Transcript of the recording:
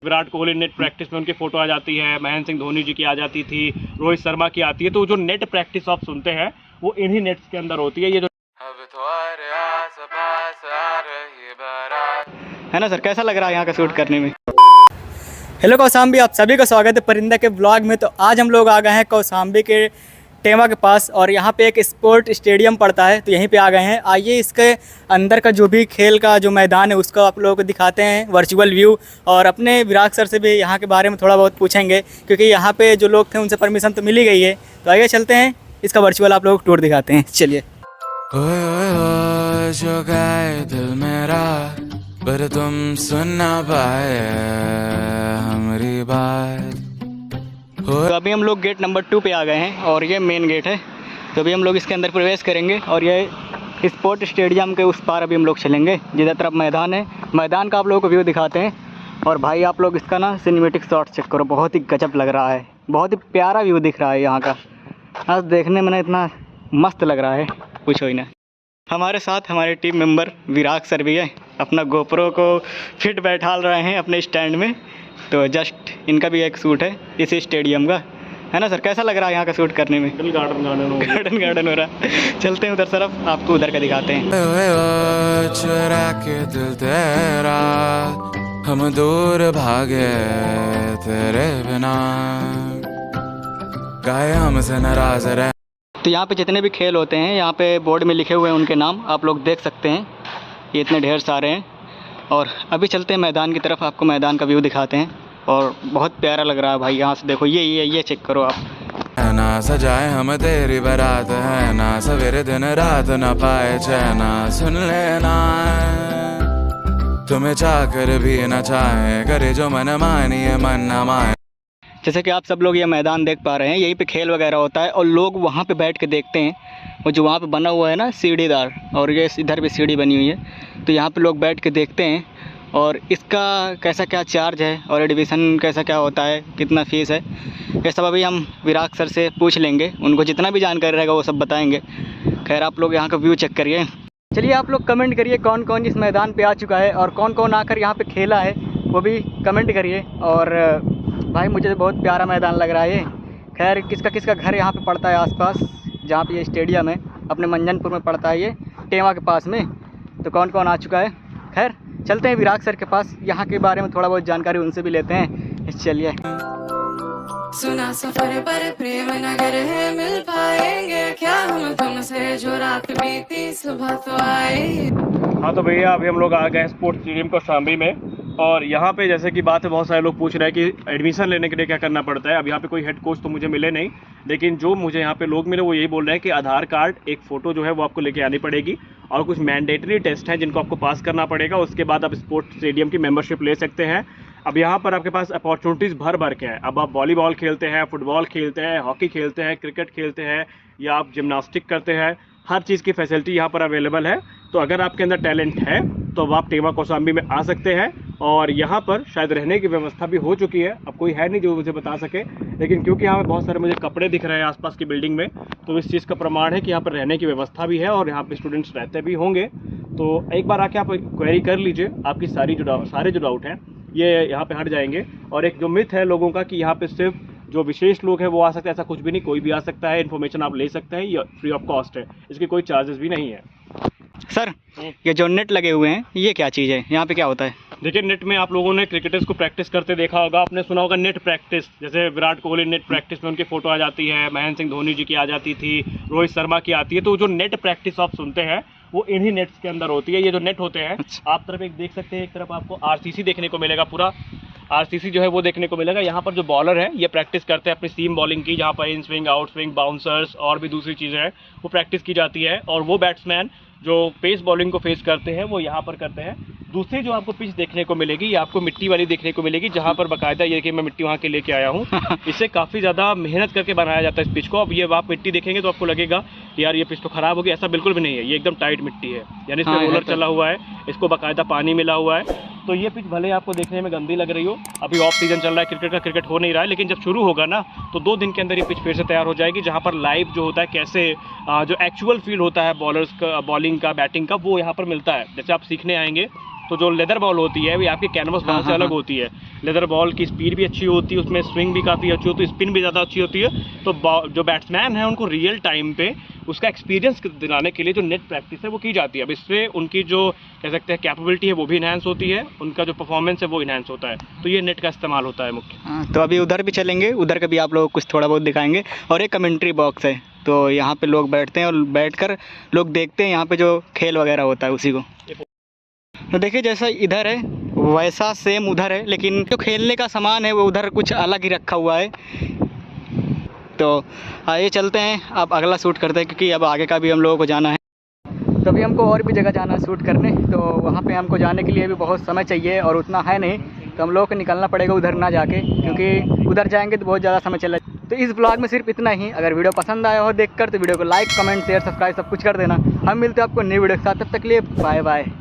Virat Kohli net practice में उनकी photo आ जाती है, महेंद्र सिंह धोनी जी की आ जाती थी, रोहित शर्मा की आती है। तो जो नेट प्रैक्टिस आप सुनते हैं वो इन्हीं नेट्स के अंदर होती है। ये जो है ना सर, कैसा लग रहा है यहाँ का शूट करने में? हेलो कौसाम्बी, आप सभी का स्वागत है परिंदा के ब्लॉग में। तो आज हम लोग आ गए हैं कौसाम्बी के टेमा के पास और यहाँ पे एक स्पोर्ट स्टेडियम पड़ता है, तो यहीं पे आ गए हैं। आइए इसके अंदर का जो भी खेल का जो मैदान है उसका आप लोगों को दिखाते हैं वर्चुअल व्यू, और अपने विराट सर से भी यहाँ के बारे में थोड़ा बहुत पूछेंगे, क्योंकि यहाँ पे जो लोग थे उनसे परमिशन तो मिल ही गई है। तो आइए चलते हैं, इसका वर्चुअल आप लोगों को टूर दिखाते हैं। चलिए। जो गए दिल मेरा पर तुम सुन ना पाए हमारी बात। तो अभी हम लोग गेट नंबर 2 पे आ गए हैं और ये मेन गेट है। तो अभी हम लोग इसके अंदर प्रवेश करेंगे और ये स्पोर्ट स्टेडियम के उस पार अभी हम लोग चलेंगे, जिधर तरफ मैदान है। मैदान का आप लोगों को व्यू दिखाते हैं। और भाई आप लोग इसका ना सिनेमेटिक शॉट चेक करो, बहुत ही गजब लग रहा है, बहुत ही प्यारा व्यू दिख रहा है यहाँ का। आज देखने में ना इतना मस्त लग रहा है, पूछो ही ना। हमारे साथ हमारे टीम मेंबर विराट सर भी है, अपना गोप्रो को फिट बैठाल रहे हैं अपने स्टैंड में। तो जस्ट इनका भी एक शूट है इसी स्टेडियम का, है ना सर? कैसा लग रहा है यहाँ का शूट करने में? गार्डन हो रहा है। चलते हैं उधर तरफ, आपको उधर का दिखाते हैं। चुरा के दिल तेरा हम दूर भागे तेरे बिना, काहे हमसे नाराज रहे। तो यहाँ पे जितने भी खेल होते हैं यहाँ पे बोर्ड में लिखे हुए हैं उनके नाम, आप लोग देख सकते हैं। ये इतने ढेर सारे हैं। और अभी चलते हैं मैदान की तरफ, आपको मैदान का व्यू दिखाते हैं। और बहुत प्यारा लग रहा है भाई, यहाँ से देखो, ये चेक करो आप। ना सजाए हम तेरी बारात है, ना सवेरे दिन रात ना पाए चैना, सुन लेना तुम्हें चाह कर भी ना चाहे, करे जो मन मानिए मन ना माने। जैसे कि आप सब लोग ये मैदान देख पा रहे हैं, यहीं पे खेल वगैरह होता है और लोग वहाँ पे बैठ के देखते हैं। और जो वहाँ पे बना हुआ है ना सीढ़ीदार, और ये इधर भी सीढ़ी बनी हुई है, तो यहाँ पे लोग बैठ के देखते हैं। और इसका कैसा क्या चार्ज है और एडमिशन कैसा क्या होता है, कितना फ़ीस है, ये सब अभी हम विराट सर से पूछ लेंगे। उनको जितना भी जानकारी रहेगा वो सब बताएंगे। खैर आप लोग यहाँ का व्यू चेक करिए। चलिए आप लोग कमेंट करिए कौन कौन इस मैदान पे आ चुका है और कौन कौन आकर यहाँ पे खेला है, वो भी कमेंट करिए। और भाई मुझे तो बहुत प्यारा मैदान लग रहा है ये। खैर किसका किसका घर यहाँ पे पड़ता है आसपास, जहाँ पे ये स्टेडियम है, अपने मंजनपुर में पड़ता है ये, टेमा के पास में। तो कौन कौन आ चुका है। खैर चलते हैं विराट सर के पास, यहाँ के बारे में थोड़ा बहुत जानकारी उनसे भी लेते हैं। चलिए। सुना सफर पर प्रेम नगर है, मिल पाएंगे क्या हम तुमसे, जो रात बीती सुबह तो आए। हाँ तो भैया अभी हम लोग आ गए स्पोर्ट्स स्टेडियम कौशाम्बी में। और यहाँ पे जैसे कि बात है, बहुत सारे लोग पूछ रहे हैं कि एडमिशन लेने के लिए क्या करना पड़ता है। अब यहाँ पे कोई हेड कोच तो मुझे मिले नहीं, लेकिन जो मुझे यहाँ पे लोग मिले वो यही बोल रहे हैं कि आधार कार्ड, एक फ़ोटो जो है वो आपको लेके आनी पड़ेगी, और कुछ मैंडेटरी टेस्ट हैं जिनको आपको पास करना पड़ेगा। उसके बाद आप स्पोर्ट्स स्टेडियम की मेंबरशिप ले सकते हैं। अब यहाँ पर आपके पास अपॉर्चुनिटीज़ भर भर के हैं। अब आप वॉलीबॉल खेलते हैं, फुटबॉल खेलते हैं, हॉकी खेलते हैं, क्रिकेट खेलते हैं, या आप जिम्नास्टिक करते हैं, हर चीज़ की फैसिलिटी यहाँ पर अवेलेबल है। तो अगर आपके अंदर टैलेंट है तो अब आप टेमा कौशाम्बी में आ सकते हैं। और यहाँ पर शायद रहने की व्यवस्था भी हो चुकी है, अब कोई है नहीं जो मुझे बता सके, लेकिन क्योंकि यहाँ पर बहुत सारे मुझे कपड़े दिख रहे हैं आसपास की बिल्डिंग में, तो इस चीज़ का प्रमाण है कि यहाँ पर रहने की व्यवस्था भी है और यहाँ पर स्टूडेंट्स रहते भी होंगे। तो एक बार आके आप क्वेरी कर लीजिए, आपकी सारे जो डाउट हैं ये यहाँ पे हट जाएंगे। और एक जो मिथ है लोगों का कि यहाँ पे सिर्फ जो विशेष लोग हैं वो आ सकते हैं, ऐसा कुछ भी नहीं, कोई भी आ सकता है। इन्फॉर्मेशन आप ले सकते हैं, ये फ्री ऑफ कॉस्ट है, इसके कोई चार्जेस भी नहीं है। सर ये जो नेट लगे हुए हैं ये क्या चीज़ है, यहाँ पे क्या होता है? देखिए नेट में आप लोगों ने क्रिकेटर्स को प्रैक्टिस करते देखा होगा, आपने सुना होगा नेट प्रैक्टिस। जैसे विराट कोहली नेट प्रैक्टिस में उनकी फ़ोटो आ जाती है, महेंद्र सिंह धोनी जी की आ जाती थी, रोहित शर्मा की आती है। तो जो नेट प्रैक्टिस आप सुनते हैं वो इन्हीं नेट्स के अंदर होती है। ये जो नेट होते हैं आप तरफ एक देख सकते हैं, एक तरफ आपको आरसीसी देखने को मिलेगा, पूरा आरसीसी जो है वो देखने को मिलेगा। यहाँ पर जो बॉलर है ये प्रैक्टिस करते हैं अपनी सीम बॉलिंग की, जहाँ पर in swing, out swing, bouncers और भी दूसरी चीज़ें हैं वो प्रैक्टिस की जाती है। और वो बैट्समैन जो पेस बॉलिंग को फेस करते हैं वो यहाँ पर करते हैं। दूसरी जो आपको पिच देखने को मिलेगी ये आपको मिट्टी वाली देखने को मिलेगी, जहाँ पर बाकायदा ये कि मैं मिट्टी वहाँ के लेके आया हूँ। इससे काफ़ी ज़्यादा मेहनत करके बनाया जाता है इस पिच को। अब ये आप मिट्टी देखेंगे तो आपको लगेगा कि यार ये पिच तो ख़राब होगी, ऐसा बिल्कुल भी नहीं है। ये एकदम टाइट मिट्टी है, यानी इसमें रोलर चला हुआ है, इसको बाकायदा पानी मिला हुआ है। तो ये पिच भले आपको देखने में गंदी लग रही हो, अभी ऑफ सीजन चल रहा है, क्रिकेट का क्रिकेट हो नहीं रहा है, लेकिन जब शुरू होगा ना तो 2 दिन के अंदर ये पिच फिर से तैयार हो जाएगी, जहाँ पर लाइव जो होता है कैसे जो एक्चुअल फील होता है बॉलर्स का, बॉलिंग का, बैटिंग का, वो यहाँ पर मिलता है। जैसे आप सीखने आएंगे तो जो लेदर बॉल होती है वो आपकी कैनवस बॉल से अलग होती है। लेदर बॉल की स्पीड भी अच्छी होती है, उसमें स्विंग भी काफ़ी अच्छी होती है, स्पिन भी ज़्यादा अच्छी होती है। तो जो बैट्समैन है उनको रियल टाइम पे उसका एक्सपीरियंस दिलाने के लिए जो नेट प्रैक्टिस है वो की जाती है। अब इससे उनकी जो कह सकते हैं कैपेबिलिटी है वो भी इन्हांस होती है, उनका जो परफॉर्मेंस है वो इन्हांस होता है। तो ये नेट का इस्तेमाल होता है मुख्य। तो अभी उधर भी चलेंगे, उधर का भी आप लोगों को कुछ थोड़ा बहुत दिखाएंगे। और एक कमेंट्री बॉक्स है, तो यहाँ पे लोग बैठते हैं और बैठकर लोग देखते हैं यहाँ पे जो खेल वगैरह होता है उसी को। तो देखिए जैसा इधर है वैसा सेम उधर है, लेकिन जो खेलने का सामान है वो उधर कुछ अलग ही रखा हुआ है। तो आइए चलते हैं, अब अगला शूट करते हैं क्योंकि अब आगे का भी हम लोगों को जाना है। तो अभी हमको और भी जगह जाना है शूट करने, तो वहाँ पे हमको जाने के लिए भी बहुत समय चाहिए और उतना है नहीं, तो हम लोगों को निकलना पड़ेगा उधर ना जाके, क्योंकि उधर जाएंगे तो बहुत ज़्यादा समय चला। तो इस ब्लॉग में सिर्फ इतना ही। अगर वीडियो पसंद आया हो देखकर तो वीडियो को लाइक, कमेंट, शेयर, सब्सक्राइब सब कुछ कर देना। हम मिलते हैं आपको न्यू वीडियो के साथ, तब तक के लिए बाय बाय।